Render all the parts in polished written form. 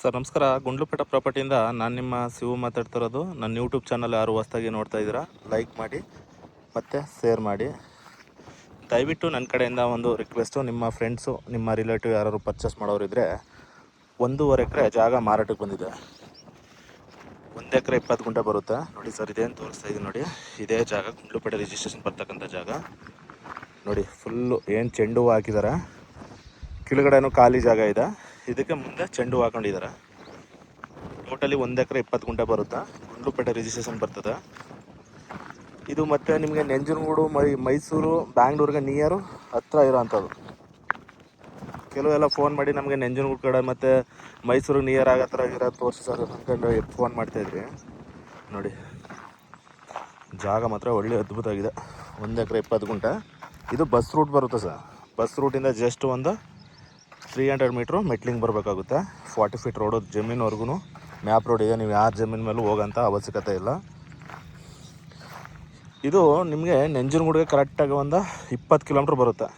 Sir ನಮಸ್ಕಾರ. ಗುಂಡ್ಲುಪೇಟೆ ಪ್ರಾಪರ್ಟಿಯಿಂದ ನಾನು ನಿಮ್ಮ ಶಿವು ಮಾತಾಡ್ತಿರೋದು. ನನ್ನ ಯೂಟ್ಯೂಬ್ ಚಾನಲ್ ಯಾರು ಹೊಸ್ದಾಗಿ ನೋಡ್ತಾ ಇದ್ದೀರಾ, ಲೈಕ್ ಮಾಡಿ ಮತ್ತು ಶೇರ್ ಮಾಡಿ. ದಯವಿಟ್ಟು ನನ್ನ ಕಡೆಯಿಂದ ಒಂದು ರಿಕ್ವೆಸ್ಟು, ನಿಮ್ಮ ಫ್ರೆಂಡ್ಸು ನಿಮ್ಮ ರಿಲೇಟಿವ್ ಯಾರು ಪರ್ಚೇಸ್ ಮಾಡೋರಿದ್ದರೆ 1.5 ಎಕರೆ ಜಾಗ ಮಾರಾಟಕ್ಕೆ ಬಂದಿದೆ. 1 ಎಕರೆ 20 ಗುಂಟೆ ಬರುತ್ತೆ ನೋಡಿ ಸರ್. ಇದೇನು ತೋರಿಸ್ತಾ ಇದ್ದೀನಿ ನೋಡಿ, ಇದೇ ಜಾಗ ಗುಂಡ್ಲುಪೇಟೆ ರಿಜಿಸ್ಟ್ರೇಷನ್ ಬರ್ತಕ್ಕಂಥ ಜಾಗ ನೋಡಿ. ಫುಲ್ಲು ಏನು ಚೆಂಡು ಹೂವು ಹಾಕಿದ್ದಾರೆ, ಕೆಳಗಡೆನೂ ಖಾಲಿ ಜಾಗ ಇದೆ, ಇದಕ್ಕೆ ಮುಂದೆ ಚೆಂಡು ಹೂವು ಹಾಕೊಂಡಿದ್ದಾರೆ. ಟೋಟಲಿ 1 ಎಕರೆ 20 ಗುಂಟೆ ಬರುತ್ತೆ. ಗುಂಡ್ಲುಪೇಟೆ ರಿಜಿಸ್ಟ್ರೇಷನ್ ಬರ್ತದೆ ಇದು. ಮತ್ತು ನಿಮಗೆ ನಂಜನಗೂಡು, ಮೈಸೂರು, ಬ್ಯಾಂಗ್ಳೂರಿಗೆ ನಿಯರು ಹತ್ತಿರ ಇರೋ ಅಂಥದ್ದು. ಕೆಲವೆಲ್ಲ ಫೋನ್ ಮಾಡಿ ನಮಗೆ ನಂಜನಗೂಡು ಕಡೆ ಮತ್ತು ಮೈಸೂರಿಗೆ ನಿಯರ್ ಆಗೋ ಥರ ಇರೋ ತೋರಿಸಿ ಸರ್ ಅಂದ್ಕೊಂಡು ಫೋನ್ ಮಾಡ್ತಾಯಿದ್ರಿ ನೋಡಿ. ಜಾಗ ಮಾತ್ರ ಒಳ್ಳೆ ಅದ್ಭುತವಾಗಿದೆ. 1 ಎಕರೆ 20 ಗುಂಟೆ. ಇದು ಬಸ್ ರೂಟ್ ಬರುತ್ತೆ ಸರ್. ಬಸ್ ರೂಟಿಂದ ಜಸ್ಟ್ ಒಂದು 300 ಮೀಟ್ರು ಮೆಟ್ಲಿಂಗ್ ಬರಬೇಕಾಗುತ್ತೆ. 40 ಫೀಟ್ ರೋಡು ಜಮೀನ್ವರೆಗೂ ಮ್ಯಾಪ್ ರೋಡ್ ಇದೆ. ನೀವು ಯಾರ ಜಮೀನು ಮೇಲೂ ಹೋಗೋಂಥ ಅವಶ್ಯಕತೆ ಇಲ್ಲ. ಇದು ನಿಮಗೆ ನಂಜನಗೂಡಿಗೆ ಕರೆಕ್ಟಾಗಿ ಒಂದು 20 ಕಿಲೋಮೀಟ್ರ್ ಬರುತ್ತೆ.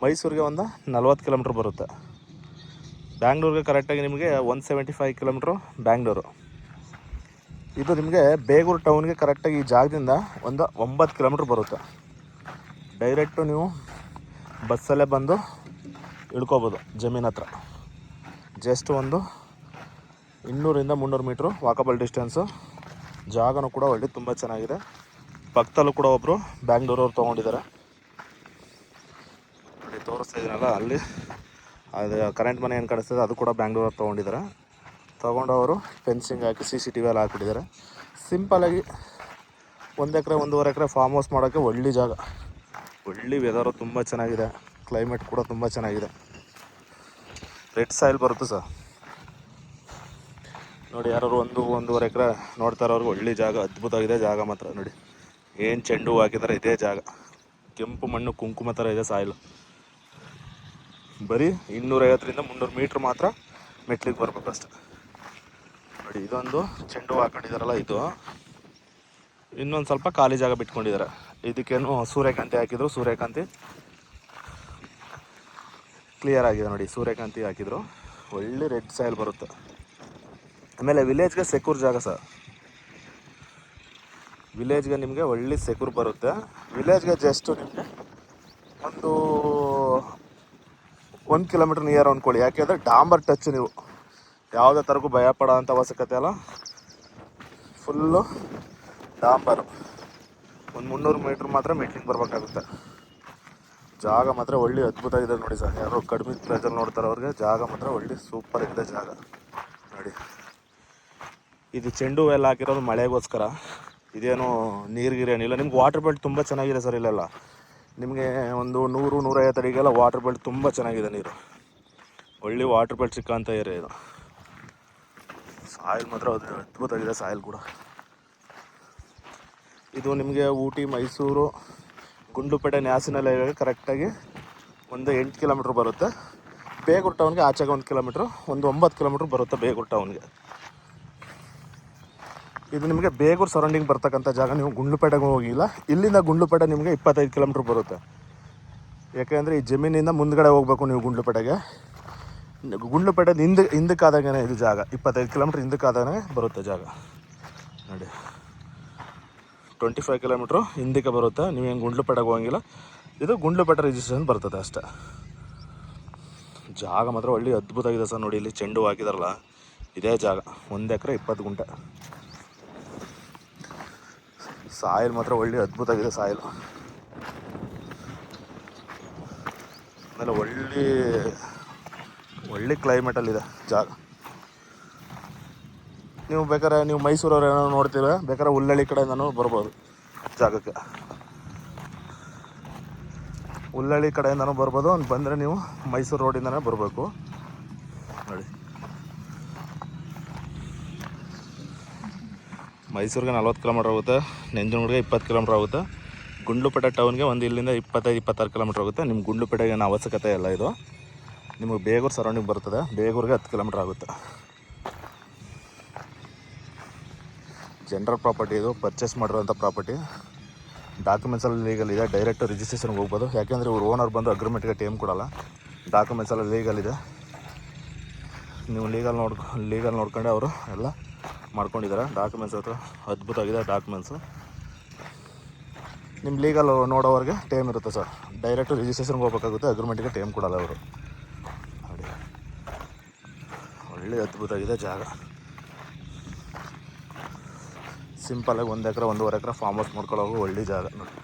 ಮೈಸೂರಿಗೆ ಒಂದು 40 ಕಿಲೋಮೀಟ್ರ್ ಬರುತ್ತೆ. ಬ್ಯಾಂಗ್ಳೂರಿಗೆ ಕರೆಕ್ಟಾಗಿ ನಿಮಗೆ 175 ಕಿಲೋಮೀಟ್ರು ಬ್ಯಾಂಗ್ಳೂರು. ಇದು ನಿಮಗೆ ಬೇಗೂರು ಟೌನ್ಗೆ ಕರೆಕ್ಟಾಗಿ ಈ ಜಾಗದಿಂದ ಒಂದು 9 ಕಿಲೋಮೀಟ್ರ್ ಬರುತ್ತೆ. ಡೈರೆಕ್ಟು ನೀವು ಬಸ್ಸಲ್ಲೇ ಬಂದು ಇಳ್ಕೊಬೋದು ಜಮೀನು ಹತ್ರ. ಜಸ್ಟ್ ಒಂದು 200 300 ಮೀಟ್ರು ವಾಕಬಲ್ ಡಿಸ್ಟೆನ್ಸು. ಜಾಗನೂ ಕೂಡ ಒಳ್ಳೆ ತುಂಬ ಚೆನ್ನಾಗಿದೆ. ಪಕ್ಕದಲ್ಲೂ ಕೂಡ ಒಬ್ಬರು ಬ್ಯಾಂಗ್ಳೂರವ್ರು ತೊಗೊಂಡಿದ್ದಾರೆ ನೋಡಿ. ತೋರಿಸ್ತಾ ಇದ್ದೀನಲ್ಲ ಅಲ್ಲಿ, ಅದು ಕರೆಂಟ್ ಮನೆ ಏನು ಕಾಣಿಸ್ತದೆ ಅದು ಕೂಡ ಬ್ಯಾಂಗ್ಳೂರವ್ರು ತೊಗೊಂಡಿದ್ದಾರೆ. ತೊಗೊಂಡವರು ಫೆನ್ಸಿಂಗ್ ಹಾಕಿ CCTV ಎಲ್ಲ ಹಾಕಿಟ್ಟಿದ್ದಾರೆ. ಸಿಂಪಲಾಗಿ 1 ಎಕರೆ 1.5 ಎಕರೆ ಫಾರ್ಮ್ ಹೌಸ್ ಮಾಡೋಕ್ಕೆ ಒಳ್ಳೆ ಜಾಗ. ಒಳ್ಳೆ ವೆದರು ತುಂಬ ಚೆನ್ನಾಗಿದೆ. ಕ್ಲೈಮೇಟ್ ಕೂಡ ತುಂಬ ಚೆನ್ನಾಗಿದೆ. ರೆಡ್ ಸಾಯಿಲ್ ಬರುತ್ತೆ ಸರ್ ನೋಡಿ. ಯಾರು 1.5 ಎಕರೆ ನೋಡ್ತಾ ಇರೋರ್ಗೆ ಒಳ್ಳೆ ಜಾಗ, ಅದ್ಭುತವಾಗಿದೆ ಜಾಗ ಮಾತ್ರ ನೋಡಿ. ಏನು ಚೆಂಡು ಹೂವು ಹಾಕಿದ್ದಾರೆ, ಇದೇ ಜಾಗ. ಕೆಂಪು ಮಣ್ಣು ಕುಂಕುಮ ಥರ ಇದೆ ಸಾಯಿಲು. ಬರೀ 250 300 ಮೀಟ್ರ್ ಮಾತ್ರ ಮೆಟ್ಲಿಗೆ ಬರ್ಬೇಕು ಅಷ್ಟೆ ನೋಡಿ. ಇದೊಂದು ಚೆಂಡು ಹೂವು ಹಾಕೊಂಡಿದ್ದಾರಲ್ಲ, ಇದು ಇನ್ನೊಂದು ಸ್ವಲ್ಪ ಖಾಲಿ ಜಾಗ ಬಿಟ್ಕೊಂಡಿದ್ದಾರೆ. ಇದಕ್ಕೇನು ಸೂರ್ಯಕಾಂತಿ ಹಾಕಿದ್ರು, ಸೂರ್ಯಕಾಂತಿ ಕ್ಲಿಯರ್ ಆಗಿದೆ ನೋಡಿ. ಸೂರ್ಯಕಾಂತಿ ಹಾಕಿದ್ರು, ಒಳ್ಳೆ ರೆಡ್ ಸಾಯಿಲ್ ಬರುತ್ತೆ. ಆಮೇಲೆ ವಿಲೇಜ್ಗೆ ಸೆಕ್ಯೂರ್ ಜಾಗ ಸರ್. ವಿಲೇಜ್ಗೆ ನಿಮಗೆ ಒಳ್ಳೆ ಸೆಕ್ಯೂರ್ ಬರುತ್ತೆ. ವಿಲೇಜ್ಗೆ ಜಸ್ಟು ನಿಮಗೆ ಒಂದು 1 ಕಿಲೋಮೀಟ್ರ್ ನಿಯರ್ ಅಂದ್ಕೊಳ್ಳಿ. ಯಾಕೆಂದರೆ ಡಾಂಬರ್ ಟಚ್, ನೀವು ಯಾವುದೇ ಥರಕ್ಕೂ ಭಯ ಪಡೋ ಅಂಥ ಅವಶ್ಯಕತೆ ಅಲ್ಲ. ಫುಲ್ಲು ಡಾಂಬರು. ಒಂದು 300 ಮೀಟ್ರ್ ಮಾತ್ರ ಮೆಟ್ಲಿಂಗ್ ಬರಬೇಕಾಗುತ್ತೆ. ಜಾಗ ಮಾತ್ರ ಒಳ್ಳೆ ಅದ್ಭುತ ಇದೆ ನೋಡಿ ಸರ್. ಯಾರು ಕಡಿಮೆ ಪ್ರೈಸಲ್ಲಿ ನೋಡ್ತಾರೆ ಅವ್ರಿಗೆ ಜಾಗ ಮಾತ್ರ ಒಳ್ಳೆ ಸೂಪರ್ ಇದೆ ಜಾಗ ನೋಡಿ. ಇದು ಚೆಂಡು ಹೂವು ಎಲ್ಲ ಹಾಕಿರೋದು ಮಳೆಗೋಸ್ಕರ. ಇದೇನು ನೀರಿಗಿರೇನಿಲ್ಲ. ನಿಮ್ಗೆ ವಾಟರ್ ಬೆಲ್ಟ್ ತುಂಬ ಚೆನ್ನಾಗಿದೆ ಸರ್. ಇಲ್ಲೆಲ್ಲ ನಿಮಗೆ ಒಂದು 100-150 ಅಡಿಗೆಲ್ಲ ವಾಟರ್ ಬೆಲ್ಟ್ ತುಂಬ ಚೆನ್ನಾಗಿದೆ. ನೀರು ಒಳ್ಳೆ ವಾಟರ್ ಬೆಲ್ಟ್ ಸಿಕ್ಕಂಥ ಏರಿಯಾ ಇದು. ಸಾಯಿಲ್ ಮಾತ್ರ ಅದ್ಭುತವಾಗಿದೆ ಸಾಯಿಲ್ ಕೂಡ. ಇದು ನಿಮಗೆ ಊಟಿ, ಮೈಸೂರು, ಗುಂಡ್ಲುಪೇಟೆ ನ್ಯಾಷನಲ್ ಹೈವೇಗೆ ಕರೆಕ್ಟಾಗಿ ಒಂದು 8 ಕಿಲೋಮೀಟ್ರ್ ಬರುತ್ತೆ. ಬೇಗೂರು ಟೌನ್ಗೆ ಆಚೆಗೆ 1 ಕಿಲೋಮೀಟ್ರು, ಒಂದು 9 ಕಿಲೋಮೀಟ್ರ್ ಬರುತ್ತೆ ಬೇಗೂರು ಟೌನ್ಗೆ. ಇದು ನಿಮಗೆ ಬೇಗೂರು ಸರೌಂಡಿಂಗ್ ಬರ್ತಕ್ಕಂಥ ಜಾಗ. ನೀವು ಗುಂಡ್ಲುಪೇಟೆಗೆ ಹೋಗಿಲ್ಲ. ಇಲ್ಲಿಂದ ಗುಂಡ್ಲುಪೇಟೆ ನಿಮಗೆ 25 ಕಿಲೋಮೀಟ್ರ್ ಬರುತ್ತೆ. ಯಾಕೆಂದರೆ ಈ ಜಮೀನಿಂದ ಮುಂದ್ಗಡೆ ಹೋಗಬೇಕು ನೀವು ಗುಂಡ್ಲುಪೇಟೆಗೆ. ಗುಂಡ್ಲುಪೇಟೆ ಹಿಂದಕ್ಕಾದಾಗೇ ಇದು ಜಾಗ. 25 ಕಿಲೋಮೀಟ್ರ್ ಹಿಂದಕ್ಕಾದಾಗೇ ಬರುತ್ತೆ ಜಾಗ ನೋಡಿ. 25 ಕಿಲೋಮೀಟ್ರು ಹಿಂದಕ್ಕೆ ಬರುತ್ತೆ. ನೀವೇನು ಗುಂಡ್ಲುಪೇಟೆಗೆ ಹೋಗಂಗಿಲ್ಲ. ಇದು ಗುಂಡ್ಲುಪೇಟೆ ರಿಜಿಸ್ಟ್ರೇಷನ್ ಬರ್ತದೆ ಅಷ್ಟೇ. ಜಾಗ ಮಾತ್ರ ಒಳ್ಳೆ ಅದ್ಭುತವಾಗಿದೆ ಸರ್ ನೋಡಿ. ಇಲ್ಲಿ ಚೆಂಡು ಹಾಕಿದಾರಲ್ಲ, ಇದೇ ಜಾಗ. 1 ಎಕರೆ 20 ಗುಂಟೆ. ಸಾಯಿಲ್ ಮಾತ್ರ ಒಳ್ಳೆ ಅದ್ಭುತವಾಗಿದೆ ಸಾಯಿಲ್. ಆಮೇಲೆ ಒಳ್ಳೆ ಕ್ಲೈಮೇಟಲ್ಲಿದೆ ಜಾಗ. ನೀವು ಬೇಕಾದ್ರೆ ನೀವು ಮೈಸೂರವ್ರು ಏನೋ ನೋಡ್ತೀರ, ಬೇಕಾದ್ರೆ ಹುಲ್ಲಳ್ಳಿ ಕಡೆಯಿಂದನೂ ಬರ್ಬೋದು ಜಾಗಕ್ಕೆ. ಹುಲ್ಲಳ್ಳಿ ಕಡೆಯಿಂದನೂ ಬರ್ಬೋದು. ಬಂದರೆ ನೀವು ಮೈಸೂರು ರೋಡಿಂದನೇ ಬರಬೇಕು ನೋಡಿ. ಮೈಸೂರಿಗೆ 40 ಕಿಲೋಮೀಟ್ರ್ ಆಗುತ್ತೆ. ನಂಜನಗೂಡಿಗೆ 20 ಕಿಲೋಮೀಟ್ರ್ ಆಗುತ್ತೆ. ಗುಂಡ್ಲುಪೇಟೆ ಟೌನ್ಗೆ ಒಂದು ಇಲ್ಲಿಂದ 25-26 ಕಿಲೋಮೀಟ್ರ್ ಆಗುತ್ತೆ. ನಿಮ್ಮ ಗುಂಡ್ಲುಪೇಟೆಗೆ ಏನು ಅವಶ್ಯಕತೆ ಇಲ್ಲ. ಇದು ನಿಮಗೆ ಬೇಗೂರು ಸರೌಂಡಿಂಗ್ ಬರ್ತದೆ. ಬೇಗೂರಿಗೆ 10 ಕಿಲೋಮೀಟ್ರ್ ಆಗುತ್ತೆ. ಜನರಲ್ ಪ್ರಾಪರ್ಟಿ ಇದು. ಪರ್ಚೇಸ್ ಮಾಡಿರೋಂಥ ಪ್ರಾಪರ್ಟಿ. ಡಾಕ್ಯುಮೆಂಟ್ಸಲ್ಲಿ ಲೀಗಲ್ ಇದೆ. ಡೈರೆಕ್ಟ್ ರಿಜಿಸ್ಟ್ರೇಷನ್ಗೆ ಹೋಗ್ಬೋದು. ಯಾಕೆಂದರೆ ಇವ್ರು ಓನರ್ ಬಂದು ಅಗ್ರಿಮೆಂಟ್ಗೆ ಟೈಮ್ ಕೊಡೋಲ್ಲ. ಡಾಕ್ಯುಮೆಂಟ್ಸೆಲ್ಲ ಲೀಗಲ್ ಇದೆ. ನೀವು ಲೀಗಲ್ ನೋಡ್ಕೊಂಡೆ ಅವರು ಎಲ್ಲ ಮಾಡ್ಕೊಂಡಿದ್ದಾರೆ. ಡಾಕ್ಯುಮೆಂಟ್ಸ್ ಹತ್ರ ಅದ್ಭುತವಾಗಿದೆ ಡಾಕ್ಯುಮೆಂಟ್ಸು. ನಿಮ್ಮ ಲೀಗಲ್ ನೋಡೋವ್ರಿಗೆ ಟೈಮ್ ಇರುತ್ತೆ ಸರ್. ಡೈರೆಕ್ಟು ರಿಜಿಸ್ಟ್ರೇಷನ್ಗೆ ಹೋಗ್ಬೇಕಾಗುತ್ತೆ, ಅಗ್ರಿಮೆಂಟಿಗೆ ಟೈಮ್ ಕೊಡಲ್ಲ ಅವರು. ನೋಡಿ ಒಳ್ಳೆ ಅದ್ಭುತವಾಗಿದೆ ಜಾಗ. ಸಿಂಪಲಾಗಿ 1 ಎಕರೆ 1.5 ಎಕರೆ ಫಾರ್ಮ್ ಹೌಸ್ ಮಾಡ್ಕೊಳ್ಳೋವು ಒಳ್ಳೆ ಜಾಗ ನೋಡಿ.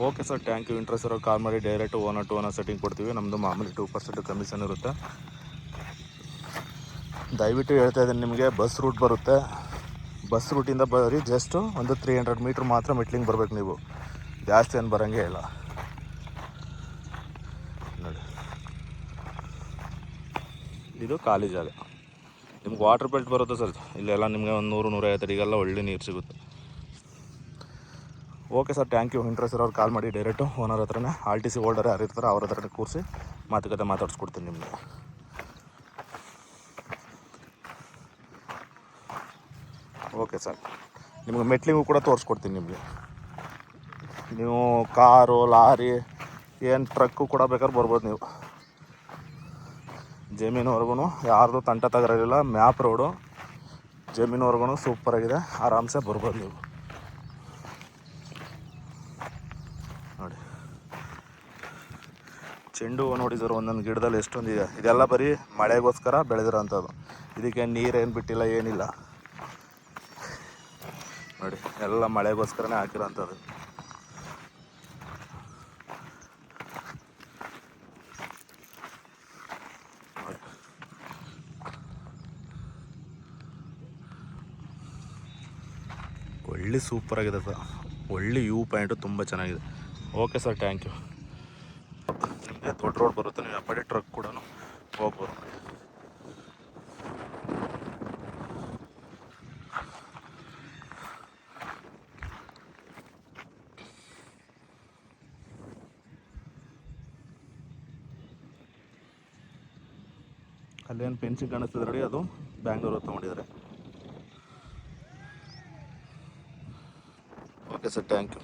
Okay sir, thank you. Interest ಇರೋ ಕಾಲ್ ಮಾಡಿ. Direct owner to owner setting ಕೊಡ್ತೀವಿ. ನಮ್ಮದು ಮಾಮೂಲಿ 2% ಕಮಿಷನ್ ಇರುತ್ತೆ. ದಯವಿಟ್ಟು ಹೇಳ್ತಾ ಇದ್ದೀನಿ ನಿಮಗೆ, ಬಸ್ ರೂಟ್ ಬರುತ್ತೆ. ಬಸ್ ರೂಟಿಂದ ಬರೀ ಜಸ್ಟು ಒಂದು 300 ಮೀಟ್ರ್ ಮಾತ್ರ ಮೆಟ್ಲಿಂಗ್ ಬರಬೇಕು ನೀವು, ಜಾಸ್ತಿ ಏನು ಬರೋಂಗೇ ಇಲ್ಲ ನೋಡಿ. ಇದು ಖಾಲಿ ಜಾಗ. ನಿಮ್ಗೆ ವಾಟರ್ ಬೆಲ್ಟ್ ಬರುತ್ತೆ ಸರ್. ಇಲ್ಲೆಲ್ಲ ನಿಮಗೆ ಒಂದು 100-150 ಅಡಿಗೆಲ್ಲ ಒಳ್ಳೆ ನೀರು ಸಿಗುತ್ತೆ. Okay sir, thank you. Interest ಇರೋರು ಕಾಲ್ ಮಾಡಿ. ಡೈರೆಕ್ಟು ಓನರ್ ಹತ್ರನೇ RTC ಹೋಲ್ಡರ್ ಯಾರು ಇರ್ತಾರೆ ಅವ್ರ ಹತ್ರನೇ ಕೂರಿಸಿ ಮಾತುಕತೆ ಮಾತಾಡಿಸ್ಕೊಡ್ತೀನಿ ನಿಮಗೆ. ಓಕೆ ಸರ್, ನಿಮಗೆ ಮೆಟ್ಲಿಂಗು ಕೂಡ ತೋರಿಸ್ಕೊಡ್ತೀನಿ ನಿಮಗೆ. ನೀವು ಕಾರು, ಲಾರಿ, ಏನು ಟ್ರಕ್ಕು ಕೂಡ ಬೇಕಾದ್ರೆ ಬರ್ಬೋದು ನೀವು. ಜಮೀನುವರೆಗೂ ಯಾರ್ದು ತಂಟ ತಗರಿಲ್ಲ. Map road, ಜಮೀನುವರೆಗೂ ಸೂಪರಾಗಿದೆ. ಆರಾಮ್ಸೆ ಬರ್ಬೋದು ನೀವು ನೋಡಿ. ಚೆಂಡು ಹೂವು ನೋಡಿ ಸರ್, ಒಂದೊಂದು ಗಿಡದಲ್ಲಿ ಎಷ್ಟೊಂದಿದೆ. ಇದೆಲ್ಲ ಬರೀ ಮಳೆಗೋಸ್ಕರ ಬೆಳೆದಿರೋ ಅಂಥದ್ದು. ಇದಕ್ಕೆ ನೀರೇನು ಬಿಟ್ಟಿಲ್ಲ, ಏನಿಲ್ಲ ನೋಡಿ. ಎಲ್ಲ ಮಳೆಗೋಸ್ಕರನೇ ಹಾಕಿರೋ ಅಂಥದ್ದು. ಒಳ್ಳೆ ಸೂಪರಾಗಿದೆ ಸರ್. ಒಳ್ಳೆ ವ್ಯೂ ಪಾಯಿಂಟು ತುಂಬ ಚೆನ್ನಾಗಿದೆ. Okay sir, thank you. ನಿಮಗೆ ದೊಡ್ಡ ರೋಡ್ ಬರುತ್ತೆ, ನೀವು ಅಪ್ಪಡೆ ಟ್ರಕ್ ಕೂಡ ಹೋಗ್ಬೋದು. ಅಲ್ಲೇನು ಪೆನ್ಸಿಲ್ ಕಾಣಿಸ್ತದೆ ನೋಡಿ, ಅದು ಬ್ಯಾಂಗ್ಳೂರು ತೊಗೊಂಡಿದ್ದಾರೆ. Okay sir, thank you.